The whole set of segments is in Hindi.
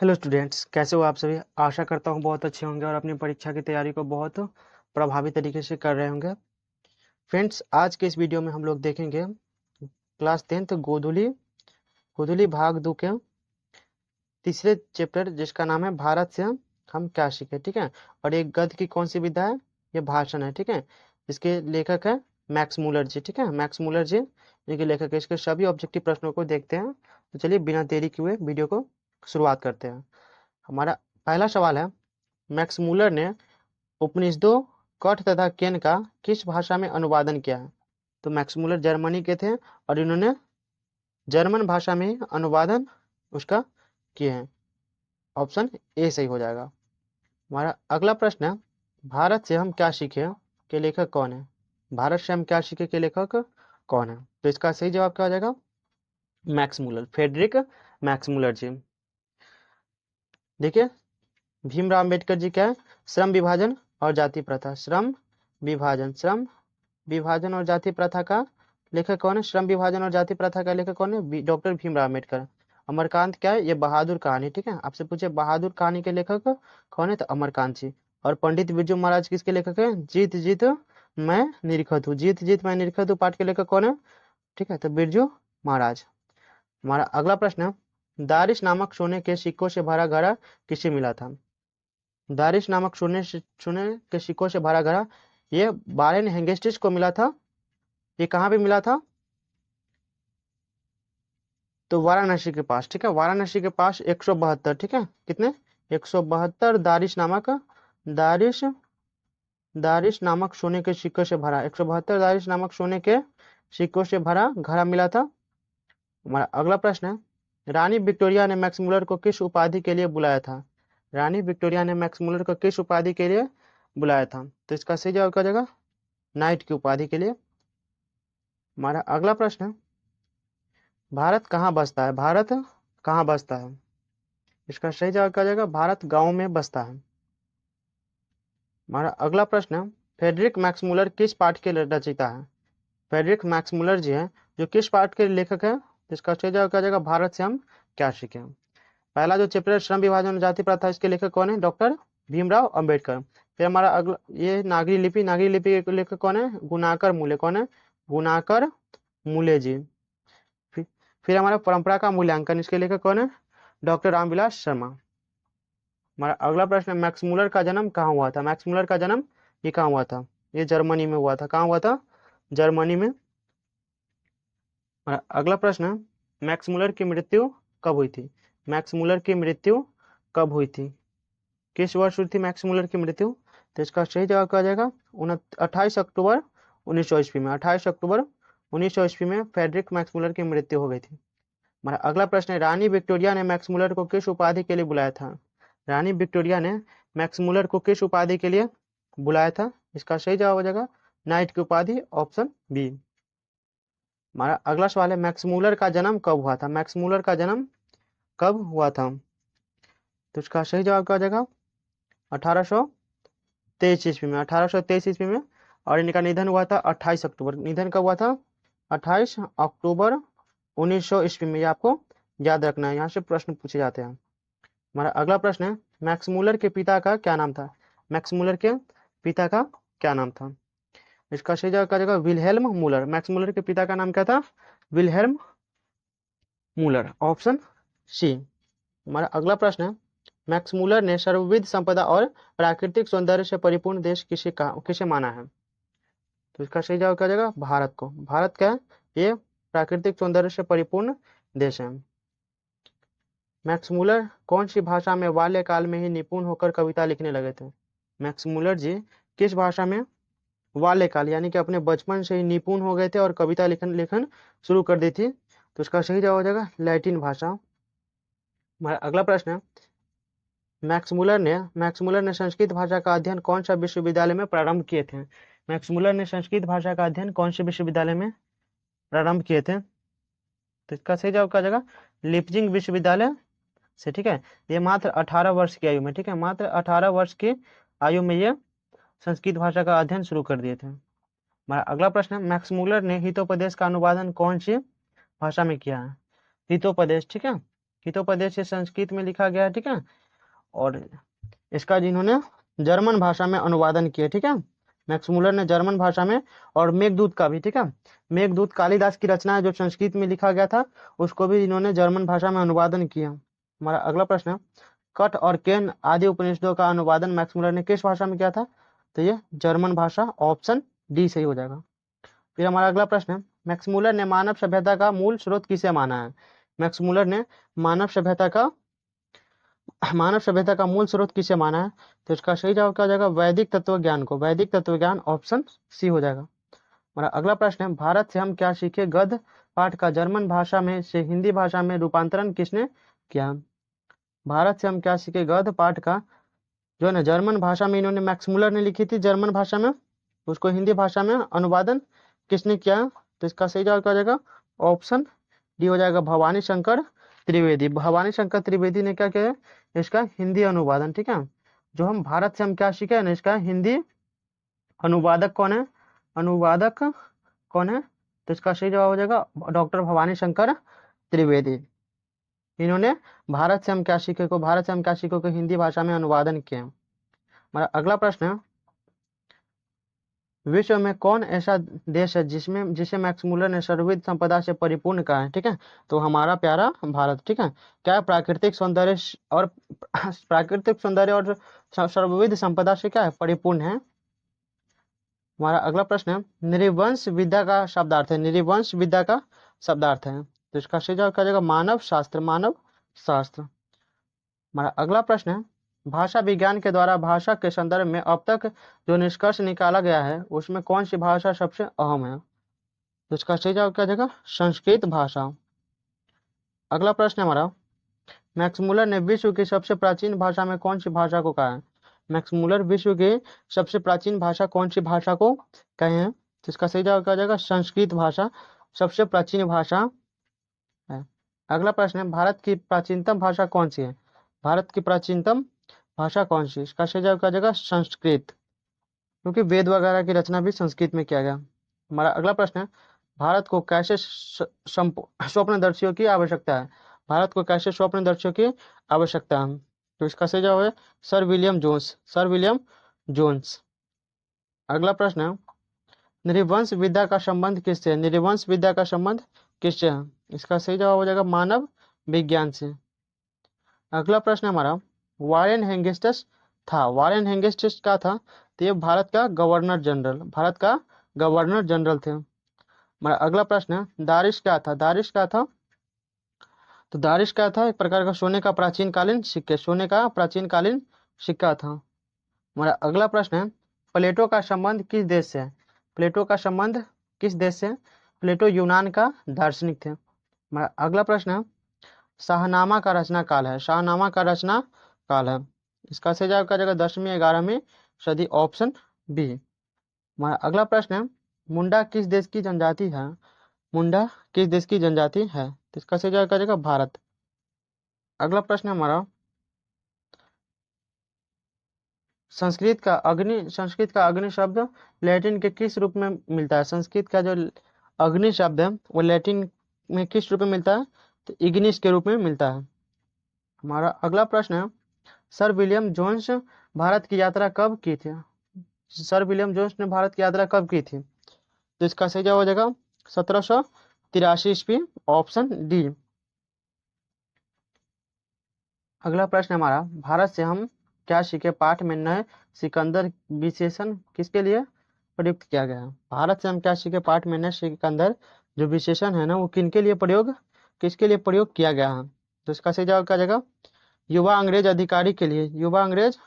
हेलो स्टूडेंट्स, कैसे हो आप सभी। आशा करता हूँ बहुत अच्छे होंगे और अपनी परीक्षा की तैयारी को बहुत प्रभावी तरीके से कर रहे होंगे। फ्रेंड्स, आज के इस वीडियो में हम लोग देखेंगे क्लास 10th गोधुली गोधुली भाग 2 के तीसरे चैप्टर, जिसका नाम है भारत से हम क्या सीखे। ठीक है, और एक गद्य की कौन सी विधा है, ये भाषण है। ठीक है, इसके लेखक है मैक्स मूलर जी। ठीक है, मैक्स मूलर जी इनके लेखक है। इसके सभी ऑब्जेक्टिव प्रश्नों को देखते हैं। तो चलिए बिना देरी किए वीडियो को शुरुआत करते हैं। हमारा पहला सवाल है, मैक्स मूलर ने उपनिषदों कठ तथा केन का किस भाषा में अनुवादन किया है। तो मैक्स मूलर जर्मनी के थे और इन्होंने जर्मन भाषा में अनुवादन उसका किए हैं। ऑप्शन ए सही हो जाएगा। हमारा अगला प्रश्न है, भारत से हम क्या सीखे के लेखक कौन है। भारत से हम क्या सीखे के लेखक कौन है। तो इसका सही जवाब क्या हो जाएगा, Max Muller, Friedrich Max Muller ji. देखिए, भीमराव अम्बेडकर जी क्या है, श्रम विभाजन और जाति प्रथा, श्रम विभाजन और जाति प्रथा का लेखक कौन है। श्रम विभाजन और जाति प्रथा का लेखक कौन है, डॉक्टर भीमराव अम्बेडकर। अमरकांत क्या है, ये बहादुर कहानी। ठीक है, आपसे पूछे बहादुर कहानी के लेखक कौन है, तो अमरकांत जी। और पंडित बिरजू महाराज किसके लेखक है, जीत जीत मैं निरखत हूँ, जीत जीत मैं निरखत हूँ पाठ के लेखक कौन है। ठीक है, तो बिरजू महाराज। हमारा अगला प्रश्न है, दारिश नामक सोने के सिक्कों से भरा घड़ा किसे मिला था। दारिश नामक सोने के सिक्कों से भरा घड़ा ये वारेन हेंगेस्टिस को मिला था। ये कहाँ पे मिला था, तो वाराणसी के पास। ठीक है, वाराणसी के पास 172। ठीक है, कितने, 172 दारिश दारिश नामक सोने के सिक्कों से भरा, 172 दारिश नामक सोने के सिक्कों से भरा घड़ा मिला था। हमारा अगला प्रश्न है, रानी विक्टोरिया ने मैक्स मूलर को किस उपाधि के लिए बुलाया था। रानी विक्टोरिया ने मैक्स मूलर को किस उपाधि के लिए बुलाया था। तो इसका सही जवाब क्या हो जाएगा, नाइट की उपाधि के लिए। हमारा अगला प्रश्न है, भारत कहाँ बसता है। भारत कहाँ बसता है। इसका सही जवाब क्या हो जाएगा, भारत गाँव में बसता है। हमारा अगला प्रश्न है, फ्रेडरिक मैक्स मूलर किस पाठ के रचयिता है। फ्रेडरिक मैक्स मूलर जी हैं जो किस पाठ के लेखक हैं। इसका सही जवाब क्या हो जाएगा, भारत से हम क्या सीखें। पहला जो चैप्टर श्रम विभाजन और जाति प्रथा, इसके लेखक कौन है, डॉक्टर भीमराव अंबेडकर। फिर हमारा अगला ये नागरी लिपि के लेखक कौन है, गुणाकर मूल्य। कौन है, गुणाकर मूल्य जी। फिर फिर हमारा परंपरा का मूल्यांकन, इसके लेखक कौन है, डॉक्टर रामविलास शर्मा। हमारा अगला प्रश्न है, मैक्स मूलर का जन्म कहाँ हुआ था। मैक्स मूलर का जन्म ये कहाँ हुआ था, ये जर्मनी में हुआ था। कहाँ हुआ था, जर्मनी में। हमारा अगला प्रश्न है, मैक्स मूलर की मृत्यु कब हुई थी। मैक्स मूलर की मृत्यु कब हुई थी, किस वर्ष हुई थी मैक्स मूलर की मृत्यु। तो इसका सही जवाब क्या हो जाएगा, 28 अक्टूबर 1900 ईस्वी में। 28 अक्टूबर 1900 ईस्वी में फ्रेडरिक मैक्स मूलर की मृत्यु हो गई थी। हमारा अगला प्रश्न है, रानी विक्टोरिया ने मैक्स मूलर को किस उपाधि के लिए बुलाया था। रानी विक्टोरिया ने मैक्स मूलर को किस उपाधि के लिए बुलाया था। इसका सही जवाब हो जाएगा, नाइट की उपाधि, ऑप्शन बी। हमारा अगला सवाल है, मैक्स मूलर का जन्म कब हुआ था। मैक्स मूलर का जन्म कब हुआ था। तो इसका सही जवाब क्या हो जाएगा, 1823 ईस्वी में। 1823 ईस्वी में। और इनका निधन हुआ था 28 अक्टूबर। निधन कब हुआ था, 28 अक्टूबर 1900 ईस्वी में। ये आपको याद रखना है, यहाँ से प्रश्न पूछे जाते हैं। हमारा अगला प्रश्न है, मैक्स मूलर के पिता का क्या नाम था। मैक्स मूलर के पिता का क्या नाम था। इसका सही जवाब क्या हो जाएगा, विल्हेल्म मूलर। मैक्स मूलर के पिता का नाम क्या था, विल्हेल्म मूलर, ऑप्शन सी। हमारा अगला प्रश्न है, मैक्स मूलर ने सर्वविध संपदा और प्राकृतिक सौंदर्य से परिपूर्ण देश किसे माना है। तो इसका सही जवाब क्या हो जाएगा, भारत को। भारत क्या है, ये प्राकृतिक सौंदर्य से परिपूर्ण देश है। मैक्स मूलर कौन सी भाषा में बाल्यकाल में ही निपुण होकर कविता लिखने लगे थे। मैक्स मूलर जी किस भाषा में बाल्यकाल यानी कि अपने बचपन से ही निपुण हो गए थे और कविता लिखन लिखन शुरू कर दी थी। तो इसका सही जवाब हो जाएगा, लैटिन भाषा। हमारा अगला प्रश्न है, मैक्स मूलर ने संस्कृत भाषा का अध्ययन कौन सा विश्वविद्यालय में प्रारंभ किए थे। मैक्स मूलर ने संस्कृत भाषा का अध्ययन कौन से विश्वविद्यालय में प्रारंभ किए थे। तो इसका सही जवाब क्या हो जाएगा, लिपजिंग विश्वविद्यालय से। ठीक है, ये मात्र 18 वर्ष की आयु में, ठीक है, मात्र 18 वर्ष की आयु में ये संस्कृत भाषा का अध्ययन शुरू कर दिए थे। हमारा अगला प्रश्न है, मैक्स मूलर ने हितोपदेश का अनुवादन कौन सी भाषा में किया है। हितोपदेश, ठीक है, हितोपदेश से संस्कृत में लिखा गया है, ठीक है। और इसका जिन्होंने जर्मन भाषा में अनुवादन किया, ठीक है, मैक्स मुलर ने जर्मन भाषा में। और मेघदूत का भी, ठीक है, मेघदूत कालिदास की रचना है जो संस्कृत में लिखा गया था, उसको भी इन्होंने जर्मन भाषा में अनुवादन किया। हमारा अगला प्रश्न है, कट और केन आदि उपनिषदों का अनुवादन मैक्स मुलर ने किस भाषा में किया था? तो ये जर्मन भाषा, ऑप्शन डी सही हो जाएगा। फिर हमारा अगला प्रश्न है, मैक्स मुलर ने मानव सभ्यता का मूल स्रोत किसे माना है? मैक्स मुलर ने मानव सभ्यता का मूल स्रोत किसे माना है? तो इसका सही जवाब क्या हो जाएगा? वैदिक तत्व ज्ञान को। वैदिक तत्व ज्ञान, ऑप्शन सी हो जाएगा। हमारा अगला प्रश्न है, भारत से हम क्या सीखे गद्य पाठ का जर्मन भाषा में से हिंदी भाषा में रूपांतरण किसने किया? भारत से हम क्या सीखे गद्य पाठ का जो है ना जर्मन भाषा में इन्होंने मैक्स मुलर ने लिखी थी जर्मन भाषा में, उसको हिंदी भाषा में अनुवादन किसने किया? तो इसका सही जवाब क्या हो जाएगा? ऑप्शन डी हो जाएगा, भवानी शंकर त्रिवेदी। भवानी शंकर त्रिवेदी ने क्या किया है? इसका हिंदी अनुवादन, ठीक है। जो हम भारत से हम क्या सीखे हैं ना, इसका हिंदी अनुवादक कौन है? अनुवादक कौन है? तो इसका सही जवाब हो जाएगा डॉक्टर भवानी शंकर त्रिवेदी। इन्होंने भारत से हम क्या सीखे को हिंदी भाषा में अनुवादन किए। हमारा अगला प्रश्न है, विश्व में कौन ऐसा देश है जिसे मैक्स मुलर ने सर्वविध संपदा से परिपूर्ण कहा है? ठीक है, तो हमारा प्यारा भारत, ठीक है। क्या प्राकृतिक सौंदर्य और सर्वविध संपदा से क्या है? परिपूर्ण है। हमारा अगला प्रश्न है, नृवंश विद्या का शब्दार्थ है। नृवंश विद्या का शब्दार्थ है, तो इसका सही जवाब क्या हो जाएगा? मानव शास्त्र। मानव शास्त्र। हमारा अगला प्रश्न है, भाषा विज्ञान के द्वारा भाषा के संदर्भ में अब तक जो निष्कर्ष निकाला गया है उसमें कौन सी भाषा सबसे अहम है? तो इसका सही जवाब क्या जाएगा? संस्कृत भाषा। अगला प्रश्न है हमारा, मैक्स मुलर ने विश्व की सबसे प्राचीन भाषा में कौन सी भाषा को कहा है? मैक्स मुलर विश्व की सबसे प्राचीन भाषा कौन सी भाषा को कहे हैं? तो इसका सही जवाब क्या जाएगा? संस्कृत भाषा सबसे प्राचीन भाषा है। अगला प्रश्न है, भारत की प्राचीनतम भाषा कौन सी है? भारत की प्राचीनतम भाषा कौन सी? इसका सही जवाब क्या हो जाएगा? संस्कृत, क्योंकि वेद वगैरह की रचना भी संस्कृत में किया गया। हमारा अगला प्रश्न है, भारत को कैसे स्वप्नदर्शियों की आवश्यकता है? भारत को कैसे स्वप्नदर्शियों की आवश्यकता है? तो इसका सही जवाब है sir William Jones. Sir William Jones. अगला प्रश्न है, नृवंश विद्या का संबंध किससे है? नृवंश विद्या का संबंध किससे है? इसका सही जवाब हो जाएगा मानव विज्ञान से। अगला प्रश्न हमारा, वारेन हेंगिस्टस था। वारेन हेंगिस्टस का था? तो ये भारत का गवर्नर जनरल, भारत का गवर्नर जनरल थे। हमारा अगला प्रश्न है, दारिश क्या था? दारिश क्या था? तो दारिश क्या था? एक प्रकार का सोने का प्राचीन कालीन सिक्के, सोने का प्राचीन कालीन सिक्का था। हमारा अगला प्रश्न है, प्लेटो का संबंध किस देश से है? प्लेटो का संबंध किस देश से? प्लेटो यूनान का दार्शनिक थे। हमारा अगला प्रश्न है, शाहनामा का रचना काल है। शाहनामा का रचना काल है, इसका सही जवाब क्या जाएगा? 10वीं 11वीं सदी, ऑप्शन बी। हमारा अगला प्रश्न है, मुंडा किस देश की जनजाति है? मुंडा किस देश की जनजाति है? तो इसका सही जवाब क्या जाएगा? भारत। अगला प्रश्न है हमारा, संस्कृत का अग्नि शब्द लैटिन के किस रूप में मिलता है? संस्कृत का जो अग्नि शब्द है वो लैटिन में किस रूप में मिलता है? तो इग्निस के रूप में मिलता है। हमारा अगला प्रश्न है, सर विलियम जोन्स भारत की यात्रा कब की थी? सर विलियम जोन्स ने भारत की यात्रा कब की थी? तो इसका सही जवाब हो जाएगा 1783 ईस्वी, ऑप्शन डी। अगला प्रश्न हमारा, भारत से हम क्या सीखे पाठ में नए सिकंदर विशेषण किसके लिए प्रयुक्त किया गया है? भारत से हम क्या सीखे पाठ में नए सिकंदर जो विशेषण है ना वो किसके लिए प्रयोग किया गया है? तो इसका सही जवाब क्या जाएगा? युवा अंग्रेज अधिकारी के लिए, युवा अंग्रेज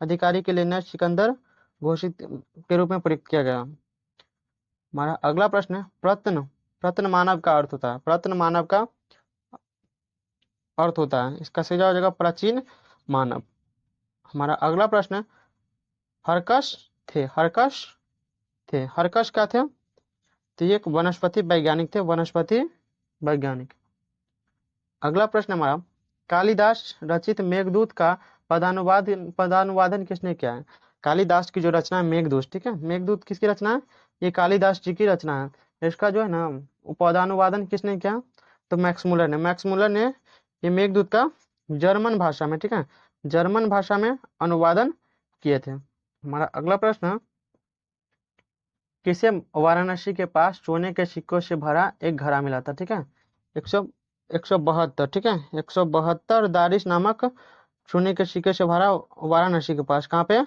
अधिकारी के लिए नए सिकंदर घोषित के रूप में प्रयुक्त किया गया। हमारा अगला प्रश्न है, प्रत्न प्रत्न मानव का अर्थ होता है। प्रत्न मानव का अर्थ होता है, इसका सही जवाब हो जाएगा प्राचीन मानव। हमारा अगला प्रश्न है, हरकस हरकस क्या थे? तो ये एक वनस्पति वैज्ञानिक थे, वनस्पति वैज्ञानिक। अगला प्रश्न हमारा, कालिदास रचित मेघदूत का पदानुवादन किसने किया है? कालिदास की जो रचना है मेघदूत, ठीक है, मेघदूत किसकी रचना है? ये कालिदास जी की रचना है। इसका जो है ना पदानुवादन किसने किया? तो मैक्स मुलर ने ये मेघदूत का जर्मन भाषा में, ठीक है, जर्मन भाषा में अनुवादन किए थे। हमारा अगला प्रश्न, किसे वाराणसी के पास सोने के सिक्कों से भरा एक घड़ा मिला था, ठीक है, 172, ठीक है, 172 दारिश नामक सोने के सिक्के से भरा वाराणसी के पास, कहाँ पे,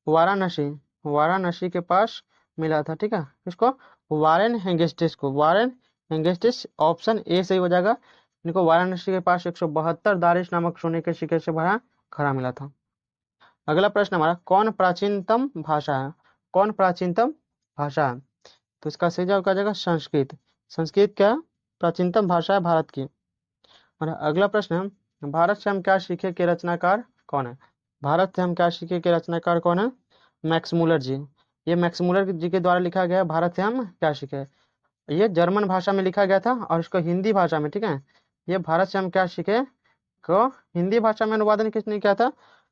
वाराणसी, वाराणसी के पास मिला था, ठीक है, इसको वारेन हेंगेस्टिस को, वारेन हेंगेस्टिस, ऑप्शन ए सही हो जाएगा। इनको वाराणसी के पास 172 दारिश नामक सोने के सिक्के से भरा घड़ा मिला था। अगला प्रश्न हमारा, कौन प्राचीनतम भाषा है, कौन प्राचीनतम भाषा है, तो इसका सही जवाब क्या जाएगा, संस्कृत। संस्कृत क्या प्राचीनतम भाषा है भारत की। और अगला प्रश्न है, भारत से हम क्या सीखे के रचनाकार कौन है, भारत से हम क्या सीखे के रचनाकार कौन है, मैक्स मूलर जी। ये मैक्स मूलर जी के द्वारा लिखा गया है भारत से हम क्या सीखे। ये जर्मन भाषा में लिखा गया था और इसको हिंदी भाषा में, ठीक है, ये भारत से हम क्या सीखे को हिंदी भाषा में अनुवादन किसने किया था,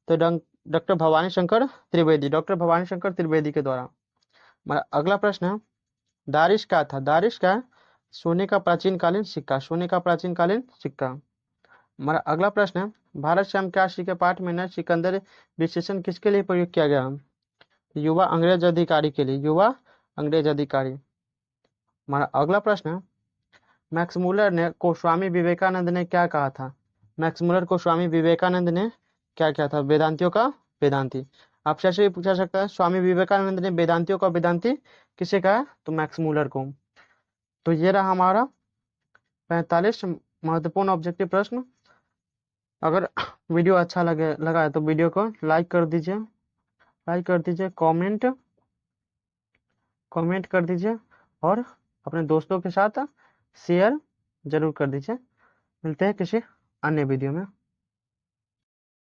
तो डॉक्टर भवानी शंकर त्रिवेदी, डॉक्टर भवानी शंकर त्रिवेदी के द्वारा। हमारा अगला प्रश्न है, दारिश क्या था, दारिश क्या है? सोने का प्राचीन कालीन सिक्का, सोने का प्राचीन कालीन सिक्का। हमारा अगला प्रश्न है, भारत से हम क्या सीखे पाठ में न सिकंदर विशेषण किसके लिए प्रयोग किया गया, युवा अंग्रेज अधिकारी के लिए, युवा अंग्रेज अधिकारी। हमारा अगला प्रश्न है, मैक्स मुलर ने को स्वामी विवेकानंद ने क्या कहा था, मैक्स मुलर को स्वामी विवेकानंद ने क्या किया था, वेदांतियों का वेदांती। आपसे ऐसे भी पूछा सकता है, स्वामी विवेकानंद ने वेदांतियों का वेदांती किसे कहा, तो मैक्स मुलर को। तो ये रहा हमारा 45 महत्वपूर्ण ऑब्जेक्टिव प्रश्न। अगर वीडियो अच्छा लगा है तो वीडियो को लाइक कर दीजिए, लाइक कर दीजिए, कमेंट कर दीजिए और अपने दोस्तों के साथ शेयर जरूर कर दीजिए। मिलते हैं किसी अन्य वीडियो में।